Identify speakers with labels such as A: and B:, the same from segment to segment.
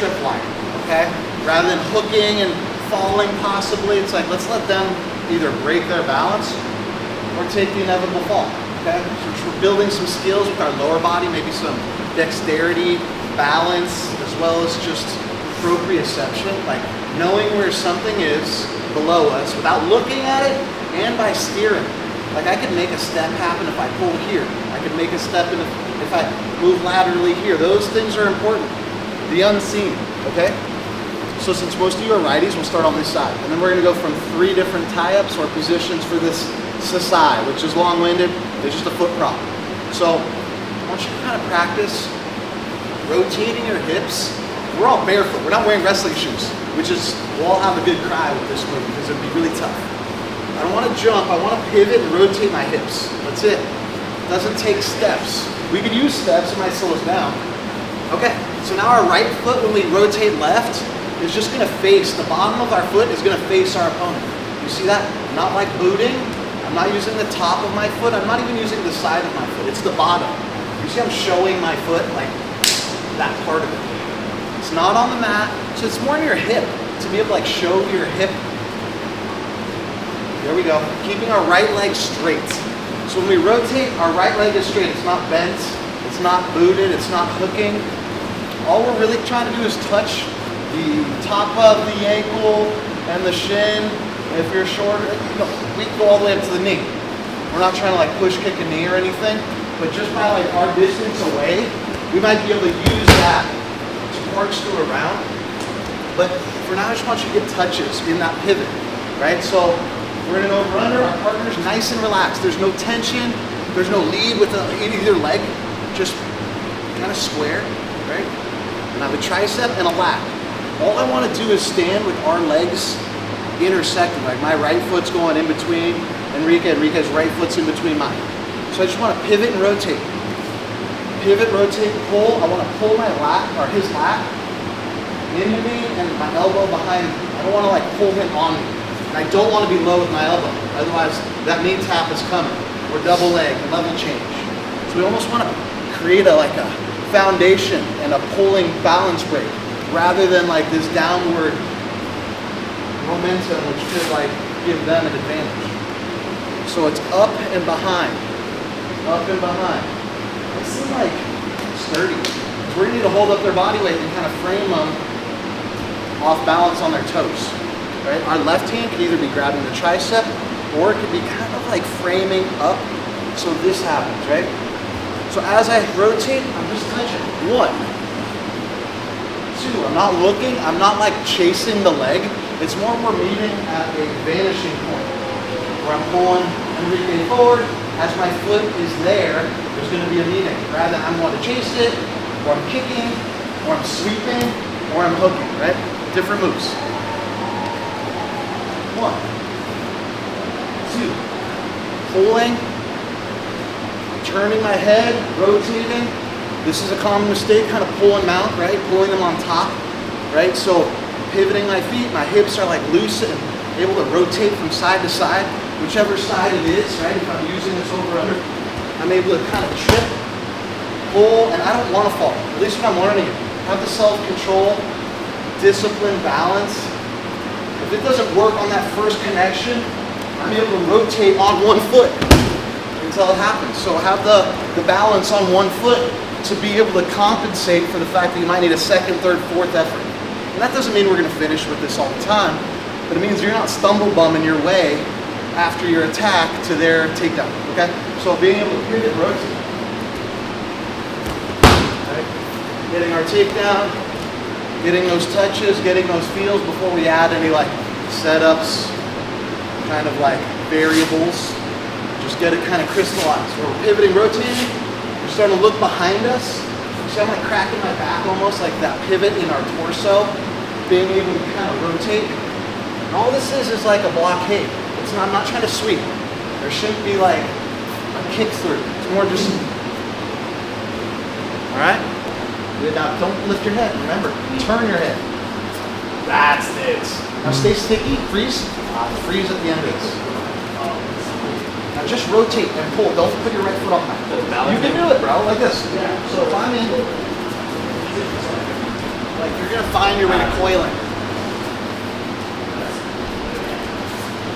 A: tripwire, okay? Rather than hooking and falling possibly, it's like, let's let them either break their balance or take the inevitable fall, okay? So we're building some skills with our lower body, maybe some dexterity, balance, as well as just proprioception, like knowing where something is below us without looking at it and by steering. Like I could make a step happen if I pull here. I could make a step in if I move laterally here. Those things are important. The unseen, okay? So since most of you are righties, we'll start on this side. And then we're gonna go from 3 different tie-ups or positions for this Sasae, which is long-winded. It's just a foot prop. So I want you to kind of practice rotating your hips. We're all barefoot. We're not wearing wrestling shoes, which is, we'll all have a good cry with this move because it'd be really tough. I don't want to jump. I want to pivot and rotate my hips. That's it. It doesn't take steps. We could use steps. It might slow us down. Okay, so now our right foot, when we rotate left, is just going to face, the bottom of our foot is going to face our opponent. You see that? I'm not like booting. I'm not using the top of my foot. I'm not even using the side of my foot. It's the bottom. You see I'm showing my foot, like that part of it. It's not on the mat, so it's more in your hip, to be able to like show your hip. There we go. Keeping our right leg straight. So when we rotate, our right leg is straight. It's not bent. It's not booted. It's not hooking. All we're really trying to do is touch the top of the ankle and the shin. If you're shorter, we can go all the way up to the knee. We're not trying to like push, kick a knee or anything, but just by like our distance away, we might be able to use that to corkscrew around. But for now, I just want you to get touches in that pivot, right? So we're in an over-under, our partner's nice and relaxed. There's no tension, there's no lead with either leg, just kind of square, right? And I have a tricep and a lat. All I want to do is stand with our legs intersecting, like my right foot's going in between Enrique's right foot's in between mine. So I just want to pivot and rotate. Pivot, rotate, pull. I want to pull my lat, or his lat, into me and my elbow behind me. I don't want to like pull him on me. And I don't want to be low with my elbow. Otherwise, that knee tap is coming. Or double leg, level change. So we almost want to create a foundation and a pulling balance break rather than like this downward momentum which could like give them an advantage. So it's up and behind. Up and behind. This is like sturdy. We're gonna need to hold up their body weight and kind of frame them off balance on their toes. Right? Our left hand can either be grabbing the tricep or it could be kind of like framing up so this happens, right? So as I rotate, I'm just touching. 1, 2, I'm not looking, I'm not like chasing the leg. It's more we're meeting at a vanishing point where I'm pulling Enrique forward. As my foot is there, there's going to be a meeting. Rather than I'm going to chase it, or I'm kicking, or I'm sweeping, or I'm hooking, right? Different moves. 1, 2, pulling, turning my head, rotating. This is a common mistake, kind of pulling them out, right? Pulling them on top, right? So pivoting my feet, my hips are like loose and able to rotate from side to side, whichever side it is, right? If I'm using this over under, I'm able to kind of trip, pull, and I don't want to fall. At least when I'm learning it. Have the self-control, discipline, balance. If it doesn't work on that first connection, I'm able to rotate on one foot until it happens. So have the balance on one foot to be able to compensate for the fact that you might need a second, third, fourth effort. And that doesn't mean we're going to finish with this all the time, but it means you're not stumble bumming your way after your attack to their takedown, okay? So being able to pivot, rotate. Right? Getting our takedown, getting those touches, getting those feels before we add any like setups, kind of like variables. Just get it kind of crystallized. Where we're pivoting, rotating, we're starting to look behind us. See, I'm like cracking my back almost, like that pivot in our torso, being able to kind of rotate. And all this is like a blockade. It's not, I'm not trying to sweep. There shouldn't be like a kick through. It's more just, all right? Now don't lift your head, remember, turn your head. That's it. Now stay sticky, freeze. Freeze at the end of this. Now just rotate and pull. Don't put your right foot on that. You can do it, bro, like this. So if I'm in, Like you're gonna find your way to coiling.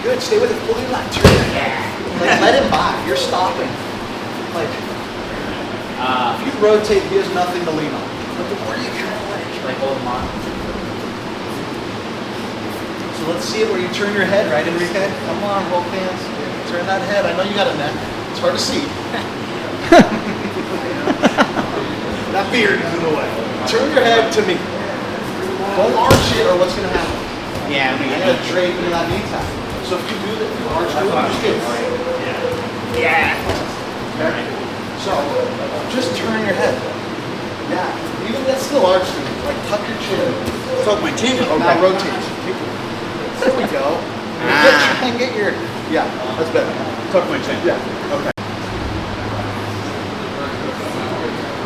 A: Good, stay with it, pull your lat, turn your head. Like let him by, you're stopping. Like, if you rotate, he has nothing to lean on. But the more you can like hold him on. So let's see it where you turn your head, right, Enrique? Come on, hold hands. Turn that head. I know you got a neck. It's hard to see. That beard is in the way. Turn your head to me. Don't arch it or what's going to happen?
B: Yeah,
A: you're going to drape into that knee tap. So if you do that, you arch it, just get
B: Yeah.
A: Okay. So just turn your head. Yeah. Even that's still arched to me. Like tuck your chin.
B: Tuck my chin.
A: Okay. Now rotate. There we go. Try and get your. Yeah, that's better.
B: Tuck my chin.
A: Yeah. Okay.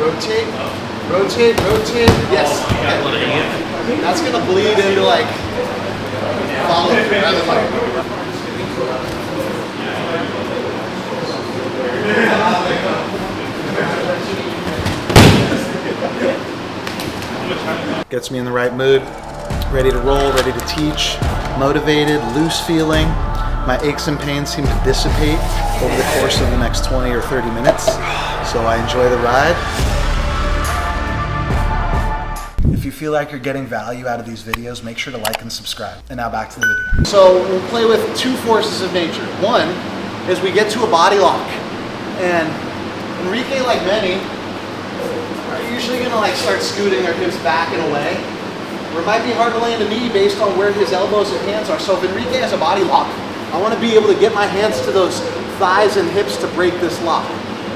A: Rotate. Rotate. Rotate. Yes. Okay. That's gonna bleed into like follow through rather like. Gets me in the right mood, ready to roll, ready to teach, motivated, loose feeling. My aches and pains seem to dissipate over the course of the next 20 or 30 minutes, so I enjoy the ride. If you feel like you're getting value out of these videos, make sure to like and subscribe. And now back to the video. So we'll play with two forces of nature. One is we get to a body lock, and Enrique, like many, are usually gonna like start scooting their hips back and away. Or it might be hard to land a knee based on where his elbows and hands are. So if Enrique has a body lock, I wanna be able to get my hands to those thighs and hips to break this lock.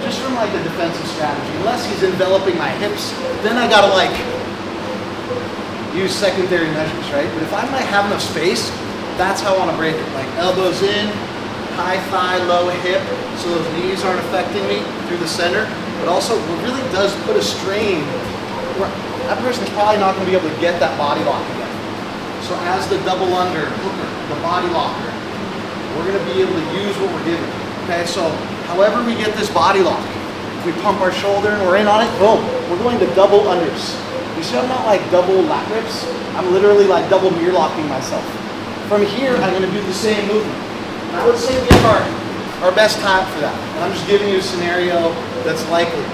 A: Just from like a defensive strategy. Unless he's enveloping my hips, then I gotta like use secondary measures, right? But if I might have enough space, that's how I wanna break it. Like elbows in, high thigh, low hip, so those knees aren't affecting me through the center. But also, it really does put a strain. That person's probably not going to be able to get that body lock again. So as the double under hooker, the body locker, we're going to be able to use what we're given. Okay, so however we get this body lock, if we pump our shoulder and we're in on it, boom, we're going to double unders. You see I'm not like double lat rips, I'm literally like double mirror locking myself. From here, I'm going to do the same movement. And I would say we have our best time for that. And I'm just giving you a scenario that's likely,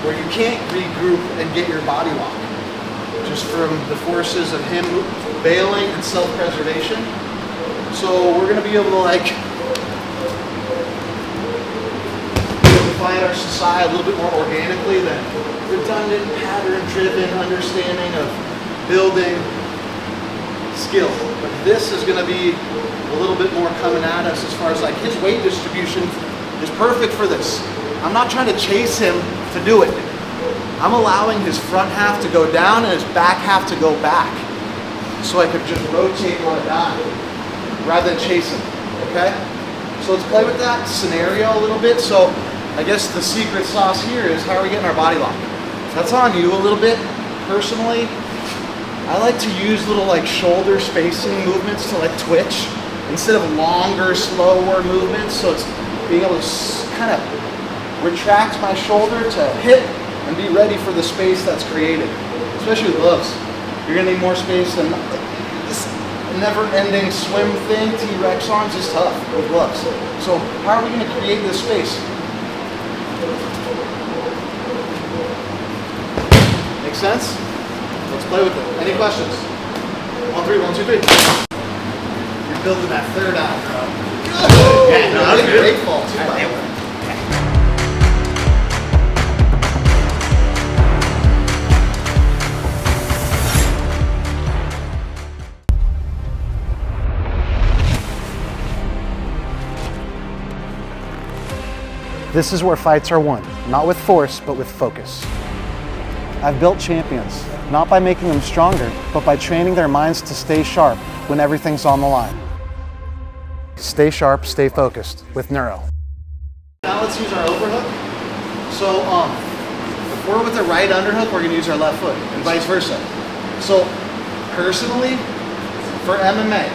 A: where you can't regroup and get your body lock, just from the forces of him bailing and self-preservation. So we're going to be able to like find our Sasae a little bit more organically than redundant, pattern-driven understanding of building skill. But this is going to be a little bit more coming at us as far as like his weight distribution is perfect for this. I'm not trying to chase him to do it. I'm allowing his front half to go down and his back half to go back. So I could just rotate on a dime rather than chase him, okay? So let's play with that scenario a little bit. So I guess the secret sauce here is how are we getting our body lock? That's on you a little bit. Personally, I like to use little like shoulder spacing movements to like twitch instead of longer, slower movements. So it's being able to kind of retract my shoulder to hit and be ready for the space that's created, especially with gloves. You're gonna need more space than this never-ending swim thing. T-Rex arms is tough with gloves. So how are we gonna create this space? Make sense? Let's play with it. Any questions? 1, 3, 1, 2, 3. You're building that third out, bro. Yeah, no, that was a great fall too, by the way. This is where fights are won, not with force, but with focus. I've built champions, not by making them stronger, but by training their minds to stay sharp when everything's on the line. Stay sharp, stay focused with Neuro. Now let's use our overhook. So if we're with the right underhook, we're gonna use our left foot and vice versa. So personally, for MMA,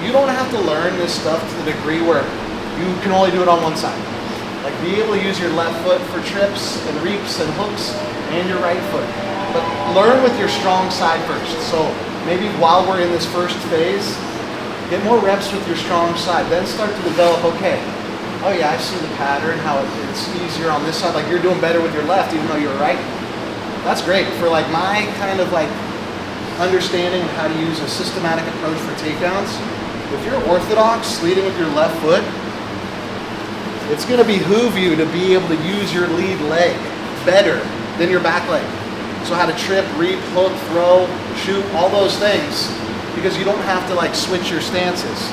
A: you don't have to learn this stuff to the degree where you can only do it on one side. Like be able to use your left foot for trips and reaps and hooks and your right foot. But learn with your strong side first. So maybe while we're in this first phase, get more reps with your strong side. Then start to develop, okay, oh yeah, I see the pattern, how it's easier on this side. Like you're doing better with your left even though you're right. That's great for like my kind of like understanding of how to use a systematic approach for takedowns. If you're orthodox, leading with your left foot, it's going to behoove you to be able to use your lead leg better than your back leg. So how to trip, reap, hook, throw, shoot, all those things, because you don't have to like switch your stances.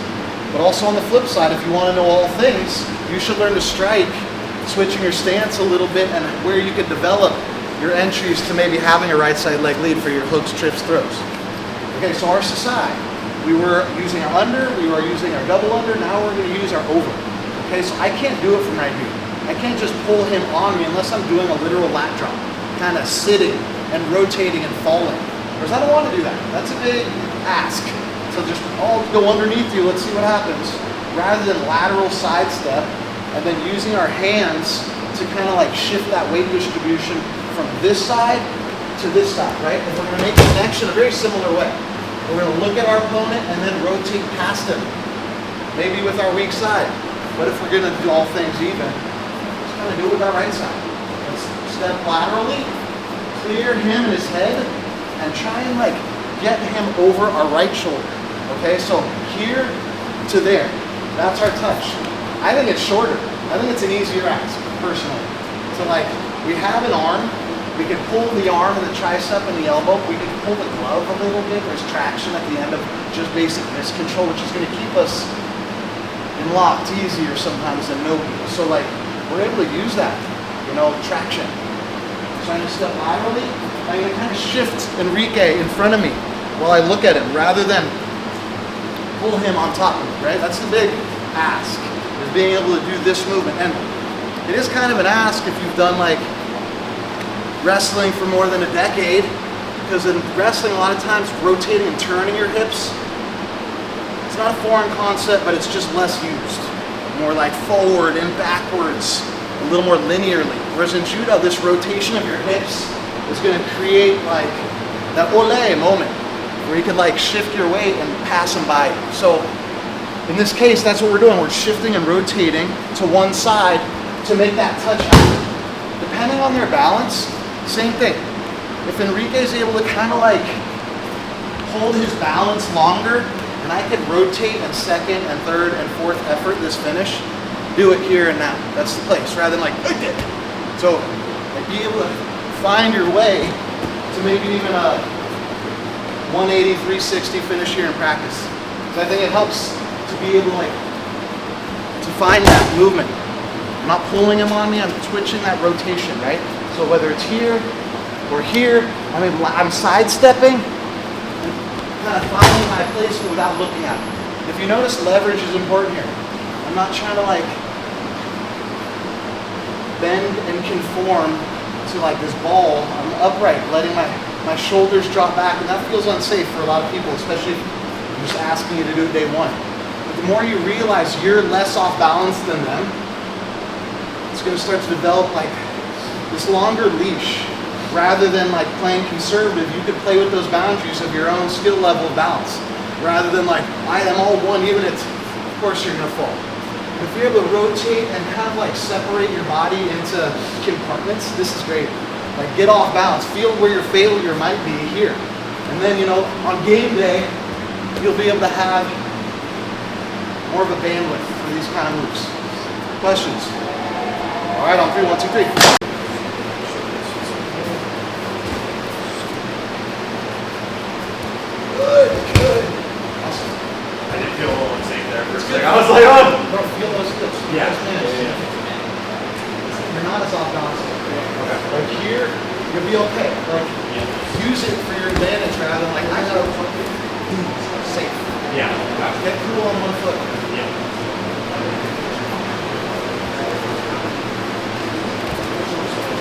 A: But also on the flip side, if you want to know all things, you should learn to strike, switching your stance a little bit and where you could develop your entries to maybe having a right side leg lead for your hooks, trips, throws. Okay, so our Sasae, we were using our under, we were using our double under, now we're going to use our over. Okay, so I can't do it from right here. I can't just pull him on me unless I'm doing a literal lat drop, kind of sitting and rotating and falling. Whereas I don't want to do that. That's a big ask. So just, I'll go underneath you, let's see what happens. Rather than lateral side step and then using our hands to kind of like shift that weight distribution from this side to this side, right? And we're going to make a connection a very similar way. We're going to look at our opponent and then rotate past him, maybe with our weak side. But if we're going to do all things even, just kind of do it with our right side. Let's step laterally, clear him and his head, and try and like get him over our right shoulder. Okay, so here to there, that's our touch. I think it's shorter. I think it's an easier ask, personally. So like, we have an arm, we can pull the arm and the tricep and the elbow, we can pull the glove a little bit, there's traction at the end of just basic wrist control, which is gonna keep us in locked easier sometimes than no heel. So like, we're able to use that, you know, traction. So I'm gonna step laterally, I'm gonna kind of shift Enrique in front of me while I look at him, rather than pull him on top of me, right? That's the big ask, is being able to do this movement. And it is kind of an ask if you've done like wrestling for more than a decade, because in wrestling a lot of times rotating and turning your hips, it's not a foreign concept, but it's just less used. More like forward and backwards, a little more linearly. Whereas in judo, this rotation of your hips is going to create like that ole moment, where you can like shift your weight and pass them by you. So in this case, that's what we're doing. We're shifting and rotating to one side to make that touch happen. Depending on their balance, same thing. If Enrique's able to kind of like hold his balance longer, and I can rotate in second and third and fourth effort this finish, do it here and now. That's the place, rather than like, so like, be able to find your way to maybe even a 180, 360 finish here in practice. So I think it helps to be able to like, to find that movement. I'm not pulling him on me, I'm twitching that rotation, right? So whether it's here or here, I'm sidestepping, kind of finding my place without looking at it. If you notice, leverage is important here. I'm not trying to like bend and conform to like this ball. I'm upright, letting my shoulders drop back, and that feels unsafe for a lot of people, especially if I'm just asking you to do it day one. But the more you realize you're less off balance than them, it's going to start to develop like this longer leash. Rather than like playing conservative, you could play with those boundaries of your own skill level of balance. Rather than like, I am all one unit, of course you're gonna fall. If you're able to rotate and kind of like separate your body into compartments, this is great. Like get off balance, feel where your failure might be here. And then, you know, on game day, you'll be able to have more of a bandwidth for these kind of moves. Questions? All right, on 3, 1, 2, 3. Good. Awesome.
C: I did feel a little unsafe there for a second.
A: I was like, oh! Bro, feel those hips.
C: Yeah.
A: You're not as off balance. Okay. Like here, you'll be okay. Like, use it for your advantage rather than like, I gotta safe.
C: Yeah.
A: Get cool on one foot.
C: Yeah.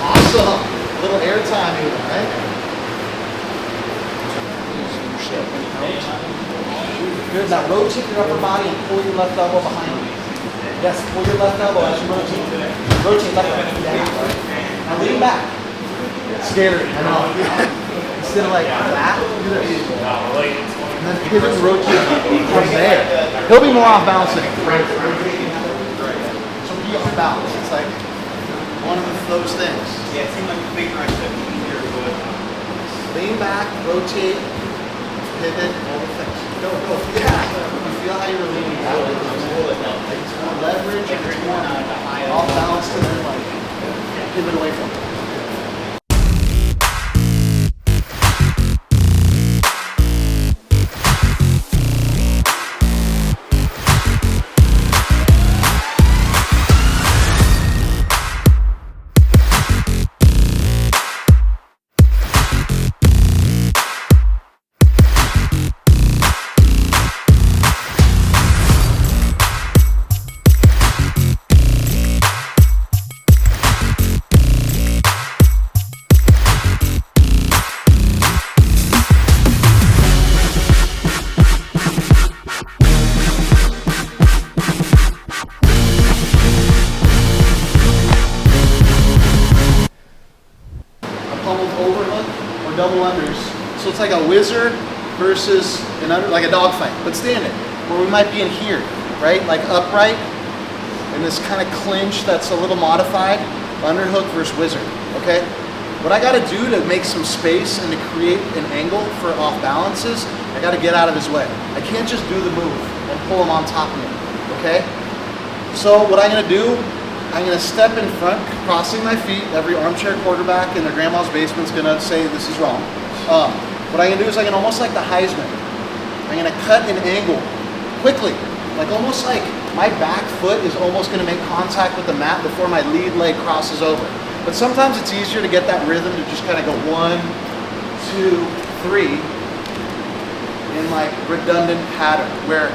A: Awesome. A little air time even, right? Good. Now rotate your upper body and pull your left elbow behind you. Yes, pull your left elbow as you rotate. Rotate left elbow. Now lean back. Scary. I know. instead of like that, do this.
C: Like,
A: And then pivot and rotate from there. He'll be more off balance than so be off balance. It's like one of those things.
B: Yeah, it seemed like the big rush took easier, but
A: Lean back, rotate, pivot, all the things. Go, go. Yeah. You feel how you're leaning back. Like it's more leverage and it's more off balance and then like pivot away from it. Overhook or double unders. So it's like a whizzer versus an under, like a dog fight, but standing. Where we might be in here, right? Like upright, in this kind of clinch that's a little modified, underhook versus whizzer, okay? What I gotta do to make some space and to create an angle for off balances, I gotta get out of his way. I can't just do the move and pull him on top of me, okay? So what I'm gonna do, I'm gonna step in front, crossing my feet. Every armchair quarterback in their grandma's basement's gonna say this is wrong. What I'm gonna do is I'm gonna almost like the Heisman. I'm gonna cut an angle quickly, like almost like my back foot is almost gonna make contact with the mat before my lead leg crosses over. But sometimes it's easier to get that rhythm to just kind of go 1, 2, 3 in like redundant pattern where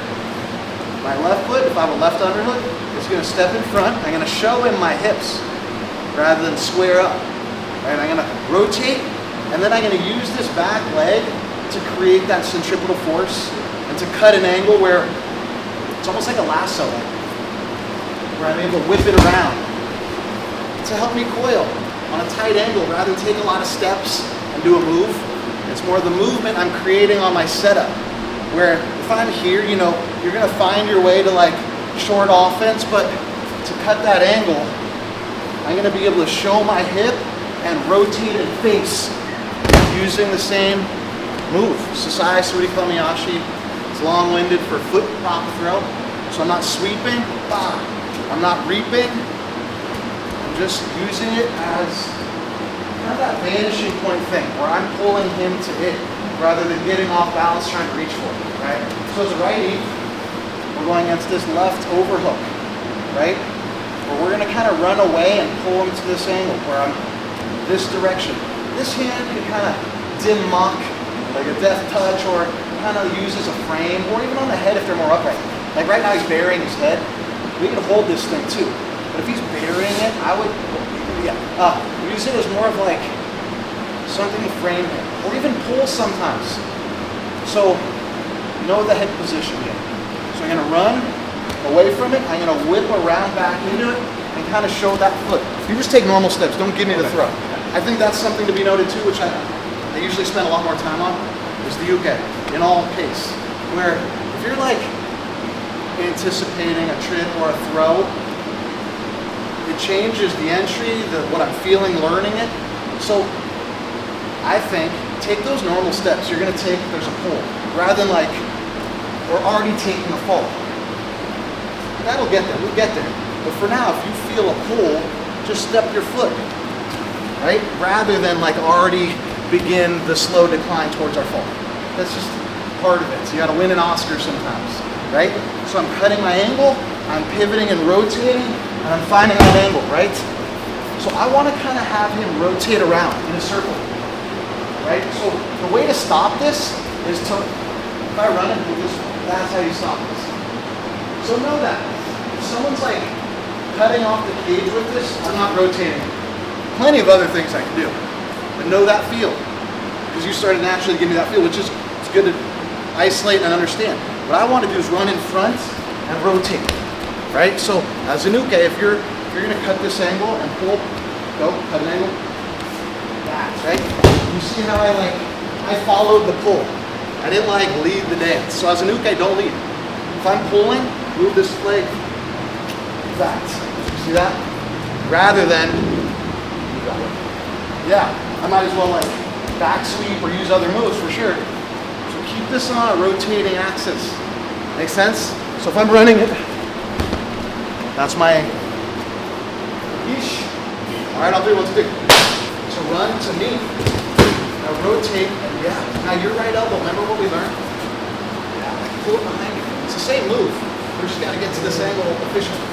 A: my left foot, if I have a left underhook, is going to step in front. I'm going to show him my hips rather than square up. Right? I'm going to rotate, and then I'm going to use this back leg to create that centripetal force and to cut an angle where it's almost like a lasso, where I'm able to whip it around to help me coil on a tight angle rather than take a lot of steps and do a move. It's more the movement I'm creating on my setup. Where if I'm here, you know, you're gonna find your way to like short offense, but to cut that angle, I'm gonna be able to show my hip and rotate and face using the same move. Sasae, Tsurikomi, Ashi. It's long-winded for foot prop throw. So I'm not sweeping, I'm not reaping. I'm just using it as kind of that vanishing point thing where I'm pulling him to it, rather than getting off balance trying to reach for it, right? So as a righty, we're going against this left overhook, right? Where we're gonna kind of run away and pull him to this angle where I'm this direction. This hand can kind of dim mock, like a death touch, or kind of use as a frame, or even on the head if they're more upright. Like right now he's burying his head. We can hold this thing too. But if he's burying it, I would, use it as more of like something to frame him. Or even pull sometimes. So, know the head position here. So I'm gonna run away from it, I'm gonna whip around back into it, and kind of show that foot. You just take normal steps, don't give me the throw. I think that's something to be noted too, which I usually spend a lot more time on, is the uke, in all pace. Where, if you're like anticipating a trip or a throw, it changes the entry, what I'm feeling, learning it. So, I think, take those normal steps you're gonna take if there's a pull, rather than like, we're already taking a fall. That'll get there, we'll get there. But for now, if you feel a pull, just step your foot, right? Rather than like already begin the slow decline towards our fall. That's just part of it. So you gotta win an Oscar sometimes, right? So I'm cutting my angle, I'm pivoting and rotating, and I'm finding that angle, right? So I wanna kind of have him rotate around in a circle. Right? So the way to stop this is to, if I run and do this, that's how you stop this. So know that. If someone's like cutting off the cage with this, I'm not rotating. Plenty of other things I can do. But know that feel. Because you started naturally to give me that feel, which is it's good to isolate and understand. What I want to do is run in front and rotate. Right? So as an uke, if you're gonna cut this angle and pull, go, cut an angle, that, right? You see how I like I followed the pull. I didn't like lead the dance. So as an uke, don't lead. If I'm pulling, move this leg back. See that? Rather than, yeah, I might as well like back sweep or use other moves for sure. So keep this on a rotating axis. Make sense? So if I'm running it, that's my ish. All right, I'll do it once big. So run to me. Now rotate, and yeah. Now your right elbow, remember what we learned? Yeah, like pull it behind you. It's the same move. We just gotta get to this angle efficiently.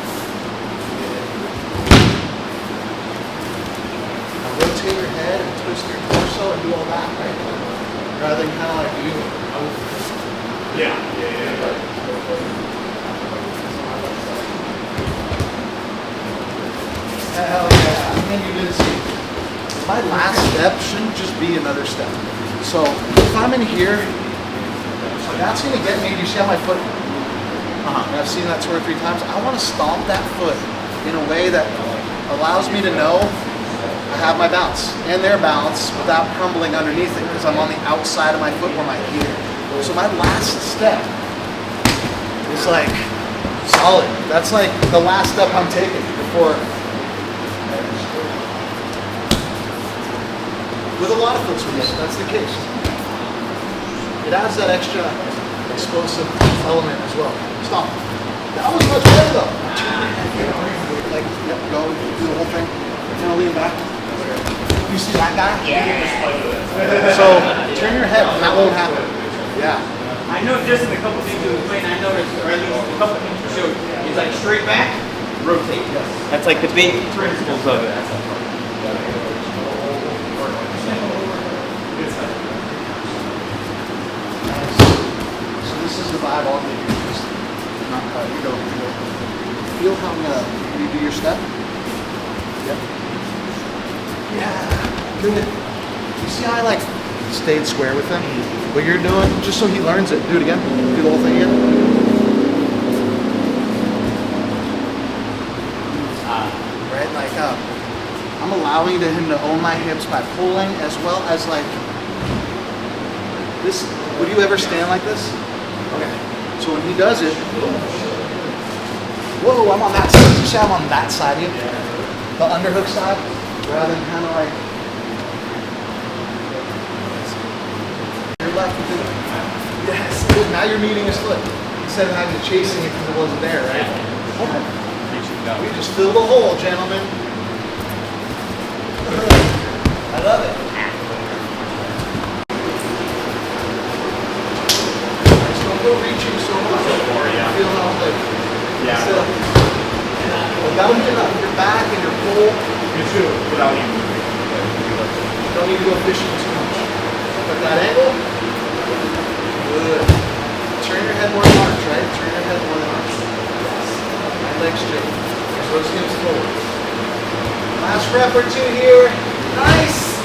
A: Now rotate your head and twist your torso and do all that, right? Rather than kind of like you.
C: Yeah.
A: Hell yeah. And you didn't see. My last step shouldn't just be another step. So if I'm in here, that's gonna get me, you see how my foot, I've seen that 2 or 3 times. I wanna stomp that foot in a way that allows me to know I have my bounce and their bounce without crumbling underneath it because I'm on the outside of my foot where my heel. So my last step is like solid. That's like the last step I'm taking before. With a lot of foot sweeps, that's the case. It adds that extra explosive element as well. Stop. That was much better though. Like, yep, go, do the whole thing. Kind of lean back. You see that guy?
B: Yeah.
A: So, turn your head and that won't happen. Yeah.
B: I know just in a couple things he was playing, I noticed, or at least a couple things you showed. He's like straight back, rotate. That's like the big principles of it.
A: So this is the vibe I'll give you. Just not you go. Feel how you do your step. Yep. Yeah. Good. You see how I like stayed square with him? What you're doing, just so he learns it. Do it again. Do the whole thing again. Right, like I'm allowing him to own my hips by pulling as well as like this. Would you ever stand like this? Okay. So when he does it, whoa, I'm on that side. You see I'm on that side of you? The underhook side, rather than kind of like your left foot. Yes, good. Now you're meeting his foot instead of having to chasing it because it wasn't there, right? We just fill the hole, gentlemen. I love it. Just don't go reaching so much. Feel how like.
C: Yeah.
A: You gotta get up your back and your pull.
C: You too, without even moving.
A: You don't need to go fishing too much. But that angle, good. Turn your head more than arch, right? Turn your head more than arch. Right leg straight. Those hips forward. Last rep or two here. Nice.